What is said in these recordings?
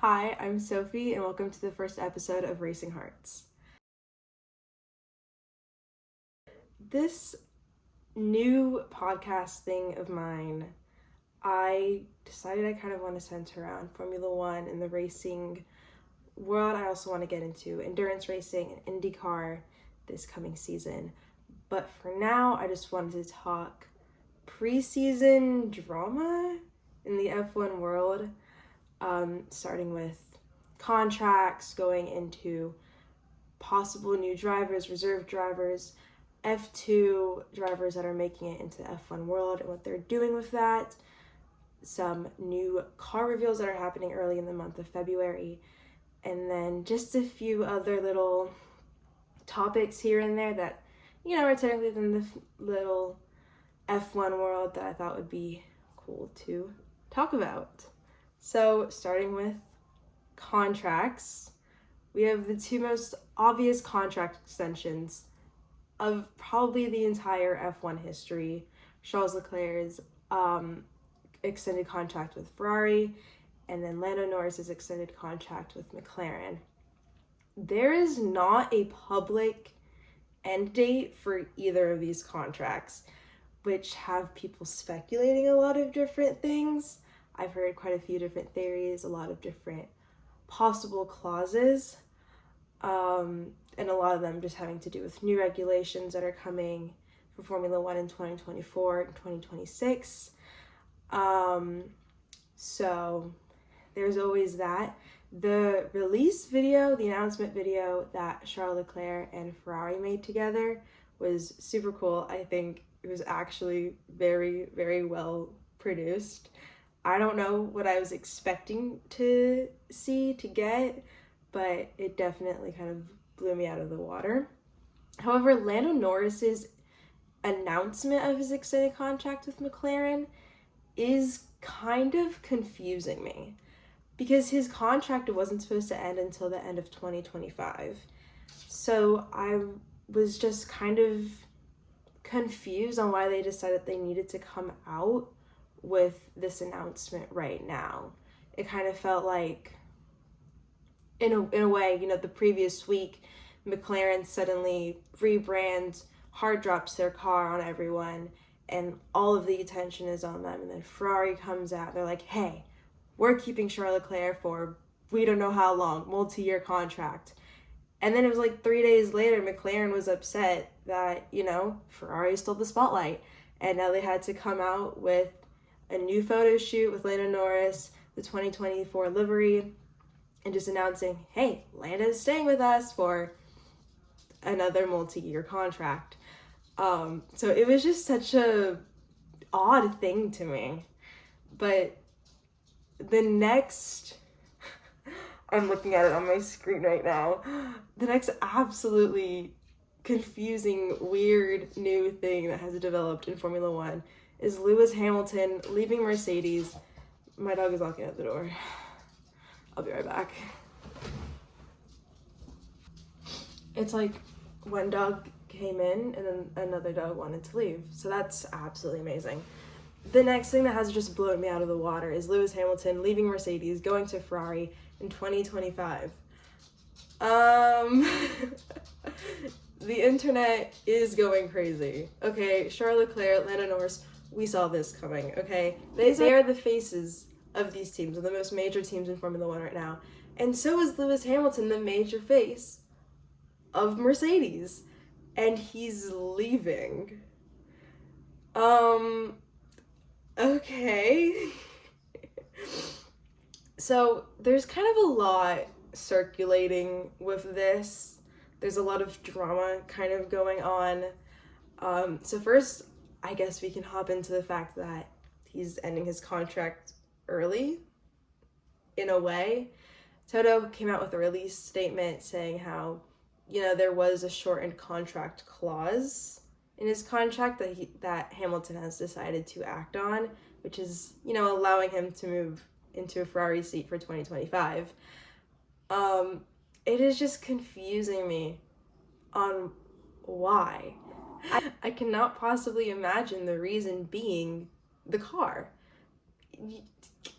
Hi, I'm Sophie, and welcome to the first episode of Racing Hearts. This new podcast thing of mine, I decided I kind of want to center around Formula One and the racing world. I also want to get into endurance racing and IndyCar this coming season. But for now, I just wanted to talk preseason drama in the F1 world, starting with contracts, going into possible new drivers, reserve drivers, F2 drivers that are making it into the F1 world and what they're doing with that, some new car reveals that are happening early in the month of February, and then just a few other little topics here and there that, are technically within the little F1 world that I thought would be cool to talk about. So, starting with contracts, we have the two most obvious contract extensions of probably the entire F1 history. Charles Leclerc's extended contract with Ferrari, and then Lando Norris's extended contract with McLaren. There is not a public end date for either of these contracts, which have people speculating a lot of different things. I've heard quite a few different theories, a lot of different possible clauses, and a lot of them just having to do with new regulations that are coming for Formula One in 2024 and 2026. So there's always that. The release video, the announcement video that Charles Leclerc and Ferrari made together was super cool. I think it was actually very, very well produced. I don't know what I was expecting to get, but it definitely kind of blew me out of the water. However, Lando Norris's announcement of his extended contract with McLaren is kind of confusing me because his contract wasn't supposed to end until the end of 2025. So I was just kind of confused on why they decided they needed to come out with this announcement right now. It kind of felt like, in a way, the previous week, McLaren suddenly rebrands, hard drops their car on everyone, and all of the attention is on them. And then Ferrari comes out, they're like, hey, we're keeping Charles Leclerc for we don't know how long, multi-year contract. And then it was like 3 days later, McLaren was upset that, Ferrari stole the spotlight. And now they had to come out with a new photo shoot with Lando Norris, the 2024 livery, and just announcing, hey, Lando's staying with us for another multi-year contract. So it was just such a odd thing to me. But the next, I'm looking at it on my screen right now, the next absolutely confusing, weird new thing that has developed in Formula One is Lewis Hamilton leaving Mercedes. My dog is knocking at the door. I'll be right back. It's like one dog came in and then another dog wanted to leave. So that's absolutely amazing. The next thing that has just blown me out of the water is Lewis Hamilton leaving Mercedes, going to Ferrari in 2025. The internet is going crazy. Okay, Charles Leclerc, Lando Norris, we saw this coming, okay? They are the faces of these teams, of the most major teams in Formula One right now. And so is Lewis Hamilton, the major face of Mercedes. And he's leaving. Okay. So there's kind of a lot circulating with this. There's a lot of drama kind of going on. So first, I guess we can hop into the fact that he's ending his contract early, in a way. Toto came out with a release statement saying how, there was a shortened contract clause in his contract that Hamilton has decided to act on, which is, allowing him to move into a Ferrari seat for 2025. It is just confusing me on why. I cannot possibly imagine the reason being the car.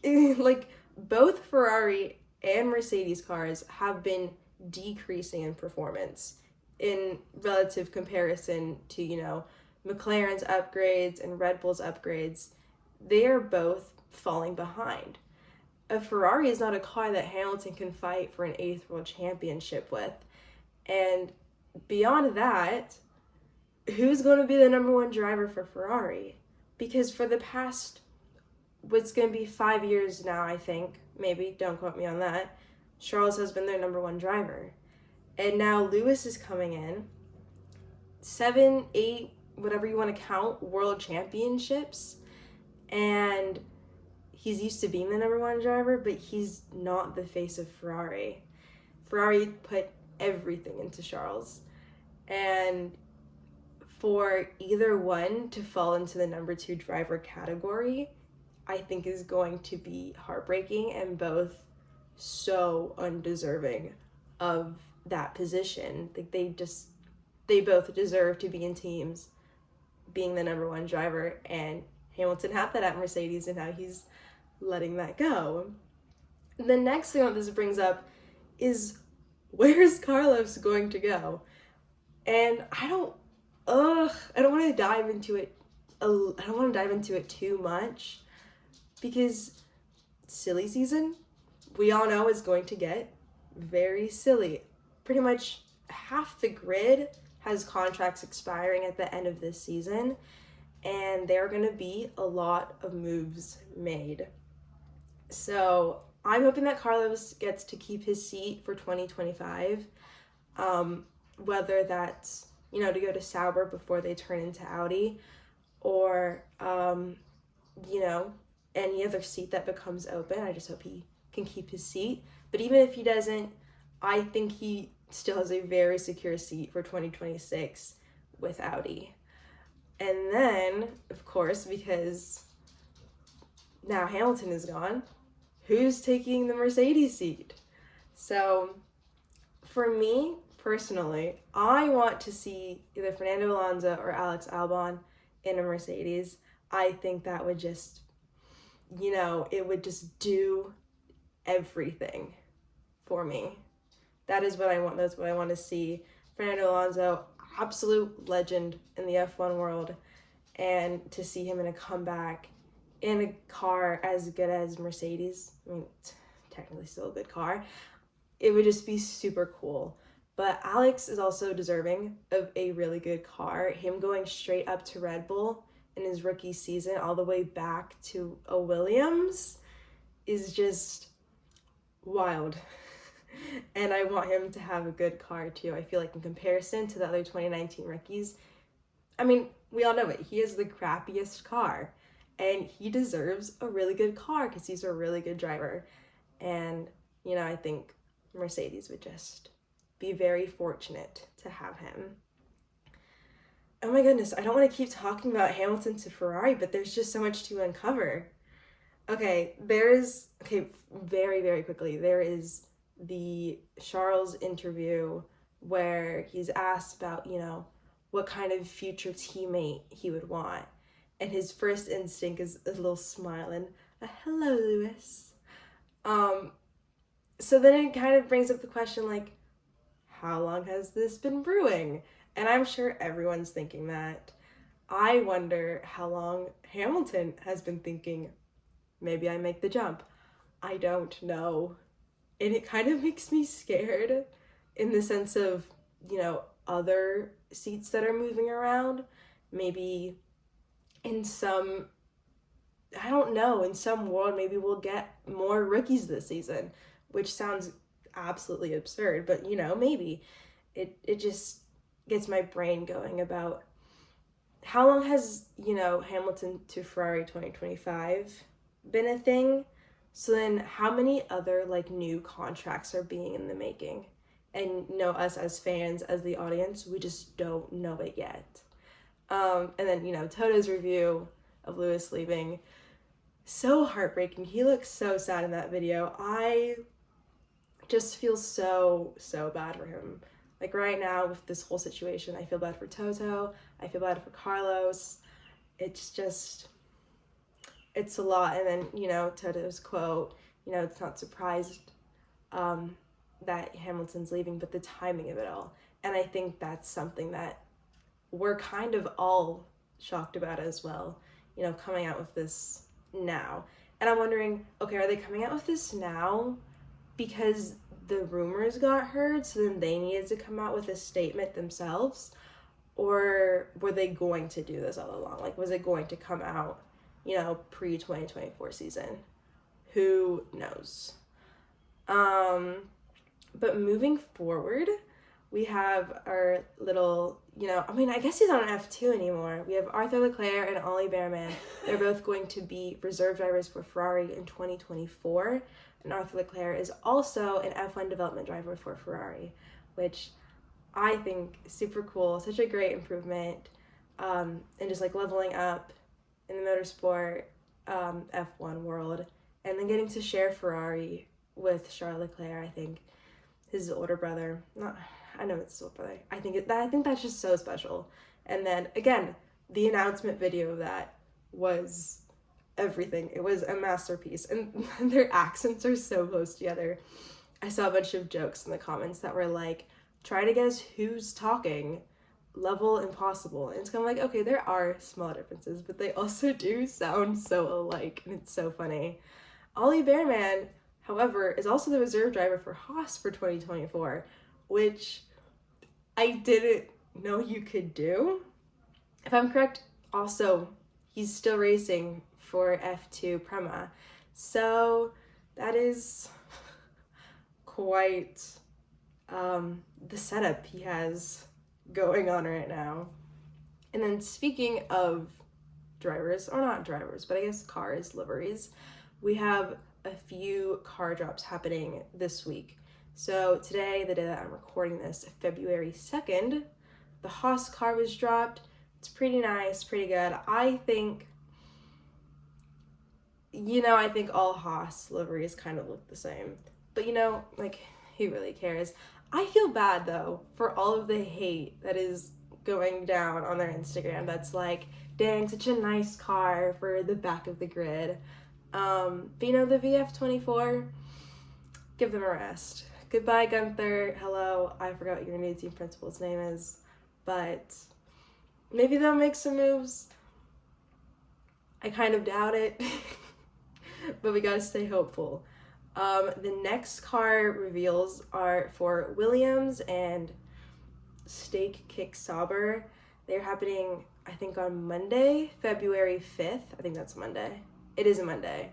Like, both Ferrari and Mercedes cars have been decreasing in performance in relative comparison to, McLaren's upgrades and Red Bull's upgrades. They are both falling behind. A Ferrari is not a car that Hamilton can fight for an 8th world championship with. And beyond that, who's going to be the number one driver for Ferrari? Because for the past, what's going to be 5 years now, I think, maybe, don't quote me on that, Charles has been their number one driver. And now Lewis is coming in. 7, 8, whatever you want to count, world championships. And he's used to being the number one driver, but he's not the face of Ferrari. Ferrari put everything into Charles. And for either one to fall into the number 2 driver category, I think is going to be heartbreaking, and both so undeserving of that position. Like they both deserve to be in teams being the number one driver, and Hamilton had that at Mercedes, and now he's letting that go. The next thing that this brings up is, where's Carlos going to go? And I don't want to dive into it. I don't want to dive into it too much, because silly season, we all know, is going to get very silly. Pretty much half the grid has contracts expiring at the end of this season, and there are going to be a lot of moves made. So I'm hoping that Carlos gets to keep his seat for 2025, whether that's, to go to Sauber before they turn into Audi, or, any other seat that becomes open. I just hope he can keep his seat. But even if he doesn't, I think he still has a very secure seat for 2026 with Audi. And then, of course, because now Hamilton is gone, who's taking the Mercedes seat? So for me, personally, I want to see either Fernando Alonso or Alex Albon in a Mercedes. I think that would just, it would just do everything for me. That is what I want. That's what I want to see. Fernando Alonso, absolute legend in the F1 world, and to see him in a comeback in a car as good as Mercedes, I mean, it's technically still a good car, it would just be super cool. But Alex is also deserving of a really good car. Him going straight up to Red Bull in his rookie season all the way back to a Williams is just wild. And I want him to have a good car too. I feel like in comparison to the other 2019 rookies, I mean, we all know it. He is the crappiest car, and he deserves a really good car because he's a really good driver. And, I think Mercedes would just be very fortunate to have him. Oh my goodness, I don't want to keep talking about Hamilton to Ferrari, but there's just so much to uncover. Okay, very, very quickly, there is the Charles interview where he's asked about, what kind of future teammate he would want. And his first instinct is a little smile and a hello, Lewis. So then it kind of brings up the question, like, how long has this been brewing? And I'm sure everyone's thinking that. I wonder how long Hamilton has been thinking, maybe I make the jump. I don't know. And it kind of makes me scared in the sense of, other seats that are moving around. Maybe in some world, maybe we'll get more rookies this season, which sounds absolutely absurd, but maybe. It just gets my brain going about how long has, Hamilton to Ferrari 2025 been a thing? So then how many other new contracts are being in the making? And us as fans, as the audience, we just don't know it yet. And then, Toto's review of Lewis leaving, so heartbreaking. He looks so sad in that video. I just feel so bad for him. Like right now with this whole situation, I feel bad for Toto. I feel bad for Carlos. It's a lot. And then, Toto's quote, it's not surprised that Hamilton's leaving, but the timing of it all. And I think that's something that we're kind of all shocked about as well, you know, coming out with this now. And I'm wondering, okay, are they coming out with this now because the rumors got heard, so then they needed to come out with a statement themselves? Or were they going to do this all along? Like, was it going to come out, you know, pre-2024 season? Who knows? But moving forward, we have our little, you know, I mean, I guess he's not an F2 anymore. We have Arthur Leclerc and Ollie Bearman. They're both going to be reserve drivers for Ferrari in 2024. And Arthur Leclerc is also an F1 development driver for Ferrari, which I think is super cool. Such a great improvement, and just like leveling up in the motorsport F1 world. And then getting to share Ferrari with Charles Leclerc, I think, his older brother. I know it's his older brother. I think that's just so special. And then again, the announcement video of that was everything. It was a masterpiece, and their accents are so close together. I saw a bunch of jokes in the comments that were like, "Try to guess who's talking. Level impossible." And it's kind of like, okay, there are small differences, but they also do sound so alike, and it's so funny. Ollie Bearman, however, is also the reserve driver for Haas for 2024, which I didn't know you could do. If I'm correct, also, he's still racing for F2 Prema. So that is quite the setup he has going on right now. And then speaking of drivers, or not drivers, but I guess cars, liveries, we have a few car drops happening this week. So today, the day that I'm recording this, February 2nd, the Haas car was dropped. It's pretty nice, pretty good. I think all Haas liveries kind of look the same. But like, who really cares? I feel bad though for all of the hate that is going down on their Instagram that's like, dang, such a nice car for the back of the grid. But the VF24, give them a rest. Goodbye, Gunther. Hello, I forgot what your new team principal's name is, but maybe they'll make some moves. I kind of doubt it, but we gotta stay hopeful. The next car reveals are for Williams and Steak Kick Sauber. They're happening, I think, on Monday, February 5th. I think that's Monday. It is a Monday.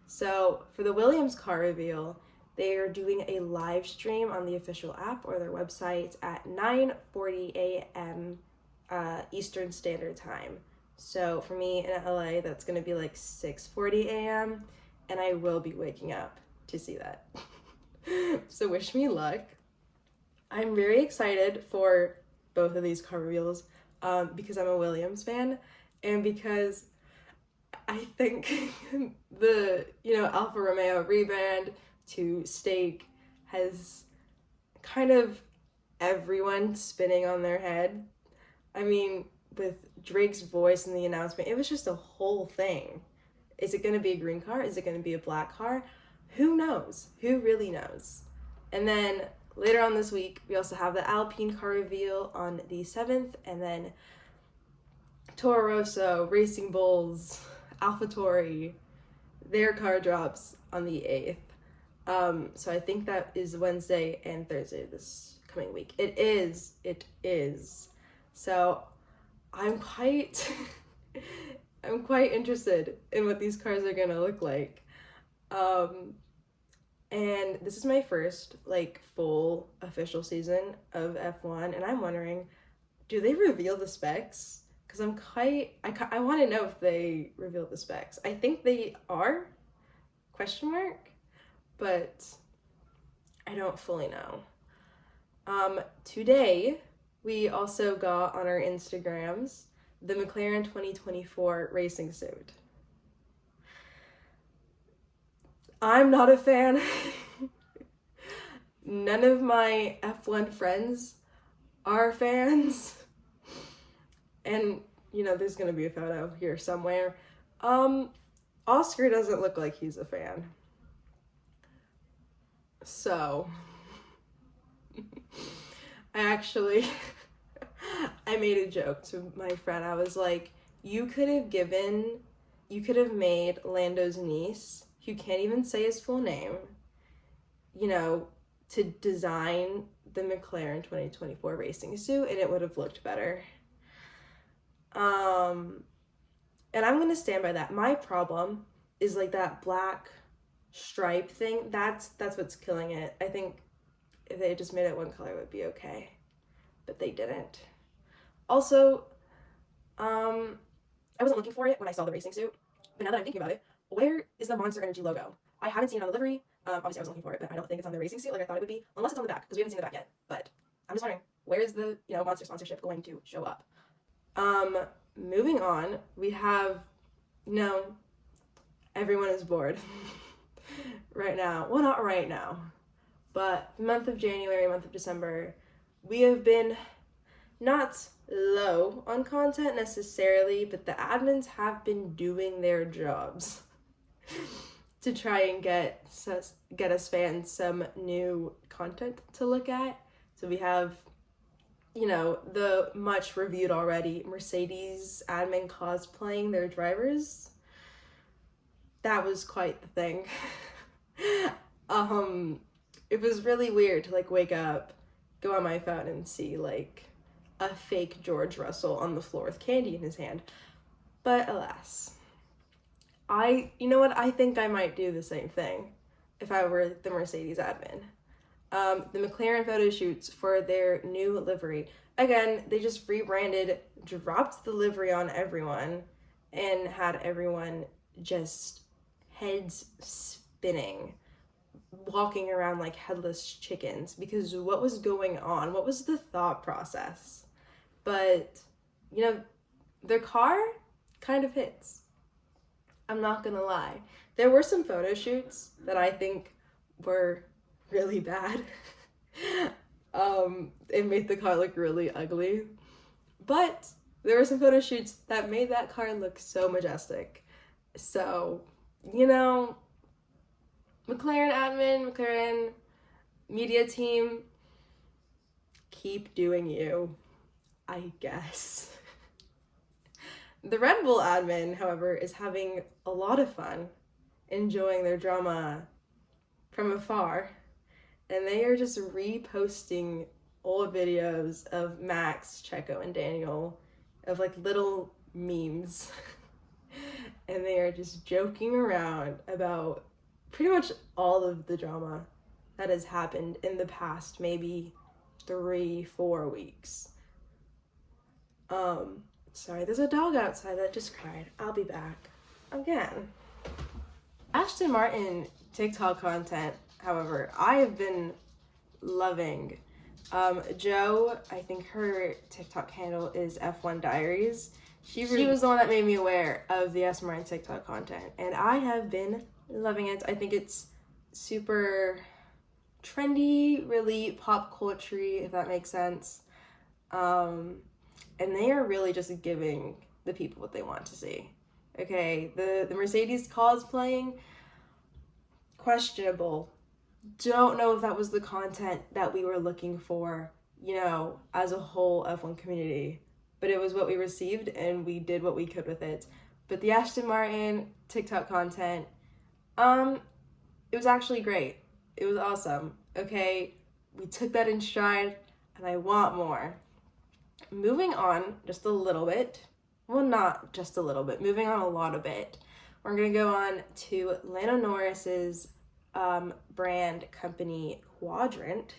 So for the Williams car reveal, they are doing a live stream on the official app or their website at 9:40 a.m. Eastern Standard Time. So for me in LA, that's going to be like 6:40 a.m. and I will be waking up to see that. So wish me luck. I'm very excited for both of these car reveals because I'm a Williams fan and because I think the, Alfa Romeo rebrand to Steak has kind of everyone spinning on their head. I mean, with Drake's voice in the announcement, it was just a whole thing. Is it going to be a green car? Is it going to be a black car? Who knows? Who really knows? And then later on this week, we also have the Alpine car reveal on the 7th, and then Toro Rosso, Racing Bulls, AlphaTauri, their car drops on the 8th. So I think that is Wednesday and Thursday this coming week. It is. So I'm quite interested in what these cars are gonna look like. And this is my first full official season of F1, and I'm wondering, do they reveal the specs? Because I want to know if they reveal the specs. I think they are, ? But I don't fully know. Today, we also got on our Instagrams the McLaren 2024 racing suit. I'm not a fan. None of my F1 friends are fans. And, there's going to be a photo here somewhere. Oscar doesn't look like he's a fan. So, I made a joke to my friend. I was like, you could have made Lando's niece, who can't even say his full name, to design the McLaren 2024 racing suit, and it would have looked better. And I'm gonna stand by that. My problem is like that black stripe thing. That's what's killing it. I think if they just made it one color, it would be okay, but they didn't. Also, I wasn't looking for it when I saw the racing suit, but now that I'm thinking about it, where is the Monster Energy logo? I haven't seen it on the livery. Obviously, I wasn't looking for it, but I don't think it's on the racing suit like I thought it would be, unless it's on the back, because we haven't seen the back yet. But I'm just wondering, where is the Monster sponsorship going to show up? Moving on, we have, everyone is bored right now. Well, not right now, but the month of January, month of December, we have been not low on content necessarily, but the admins have been doing their jobs to try and get us fans some new content to look at. So we have, the much reviewed already Mercedes admin cosplaying their drivers. That was quite the thing. It was really weird to like wake up, go on my phone and see like a fake George Russell on the floor with candy in his hand. But alas, you know what? I think I might do the same thing if I were the Mercedes admin. The McLaren photo shoots for their new livery. Again, they just rebranded, dropped the livery on everyone, and had everyone just heads spinning, walking around like headless chickens, because what was going on? What was the thought process? But, their car kind of hits. I'm not gonna lie. There were some photo shoots that I think were really bad. It made the car look really ugly. But there were some photo shoots that made that car look so majestic. So, McLaren admin, McLaren media team, keep doing you, I guess. The Red Bull admin, however, is having a lot of fun, enjoying their drama from afar, and they are just reposting old videos of Max, Checo, and Daniel, of like little memes, and they are just joking around about pretty much all of the drama that has happened in the past maybe 3-4 weeks. Sorry, there's a dog outside that just cried. I'll be back again. Aston Martin TikTok content, however, I have been loving. Joe, I think her TikTok handle is F1 Diaries. She was the one that made me aware of the Aston Martin TikTok content, and I have been loving it. I think it's super trendy, really pop culture-y, if that makes sense. And they are really just giving the people what they want to see. Okay, the Mercedes cosplaying, questionable. Don't know if that was the content that we were looking for, as a whole F1 community. But it was what we received, and we did what we could with it. But the Aston Martin TikTok content, it was actually great. It was awesome. Okay, we took that in stride, and I want more. Moving on just a little bit, well, not just a little bit, moving on a lot of bit, we're going to go on to Lando Norris's brand company Quadrant,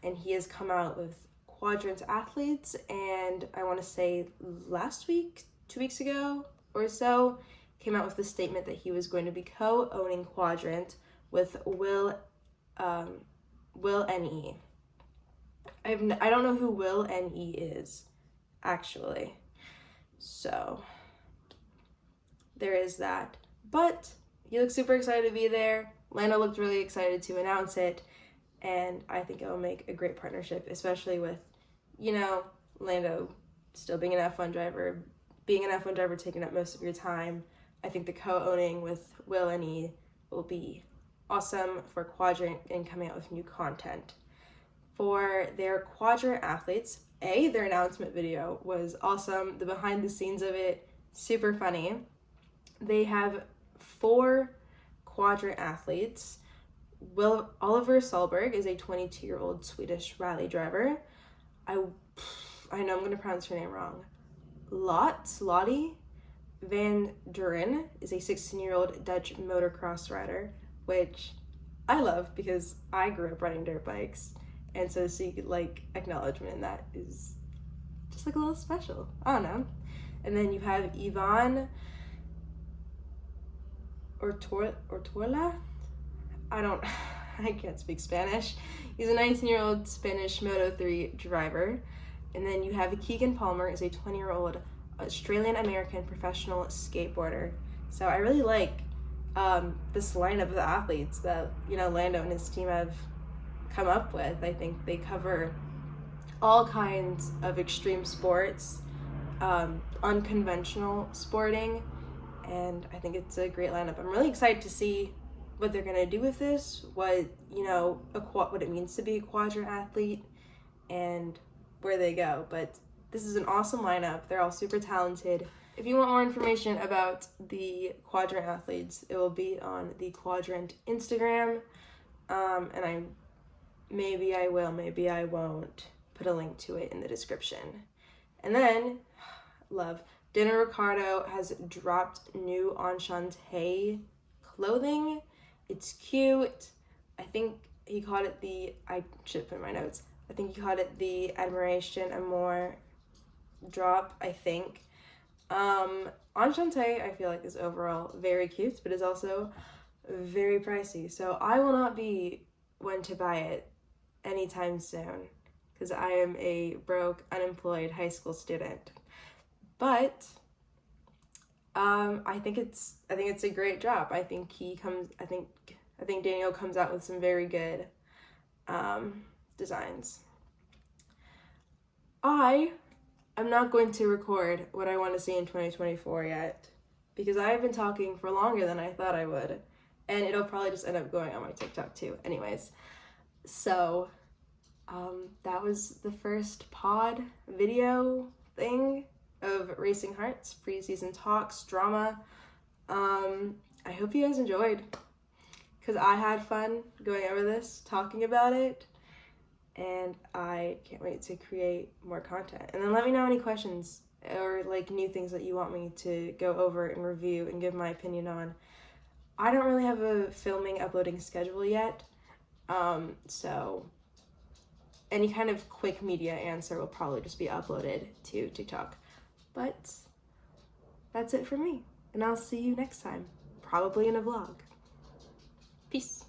and he has come out with Quadrant athletes, and I want to say last week, 2 weeks ago or so, came out with the statement that he was going to be co-owning Quadrant with Will N.E. I don't know who Will N.E. is, actually. So, there is that. But he looks super excited to be there. Lando looked really excited to announce it. And I think it will make a great partnership, especially with, Lando still being an F1 driver, taking up most of your time. I think the co-owning with Will N.E. will be awesome for quadrant and coming out with new content. For their quadrant athletes, their announcement video was awesome. The behind the scenes of it, super funny. They have 4 quadrant athletes. Oliver Solberg is a 22-year-old Swedish rally driver. I know I'm going to pronounce her name wrong. Lottie Van Duren is a 16-year-old Dutch motocross rider, which I love because I grew up riding dirt bikes. And so to see like acknowledgement in that is just like a little special. I don't know. And then you have Ivan Ortola. I can't speak Spanish. He's a 19-year-old Spanish Moto3 driver. And then you have Keegan Palmer is a 20-year-old Australian-American professional skateboarder. So I really like this lineup of athletes that, Lando and his team have come up with. I think they cover all kinds of extreme sports, unconventional sporting, and I think it's a great lineup. I'm really excited to see what they're gonna do with this, what it means to be a quadrant athlete, and where they go. But this is an awesome lineup. They're all super talented. If you want more information about the quadrant athletes, it will be on the quadrant Instagram, and maybe I will, maybe I won't put a link to it in the description. And then, love, Dinner Ricardo has dropped new Enchante clothing. It's cute. I think he called it I should put in my notes. I think he called it the Admiration Amour drop, I think. Enchante, I feel like, is overall very cute, but is also very pricey. So I will not be one to buy it anytime soon because I am a broke, unemployed high school student. But I think it's a great drop. I think Daniel comes out with some very good designs. I am not going to record what I want to see in 2024 yet because I have been talking for longer than I thought I would, and it'll probably just end up going on my TikTok too. Anyways, so that was the first pod video thing of Racing Hearts preseason talks drama. I hope you guys enjoyed because I had fun going over this, talking about it, and I can't wait to create more content. And then let me know any questions or like new things that you want me to go over and review and give my opinion on. I don't really have a uploading schedule yet, so any kind of quick media answer will probably just be uploaded to TikTok. But that's it for me, and I'll see you next time, probably in a vlog. Peace.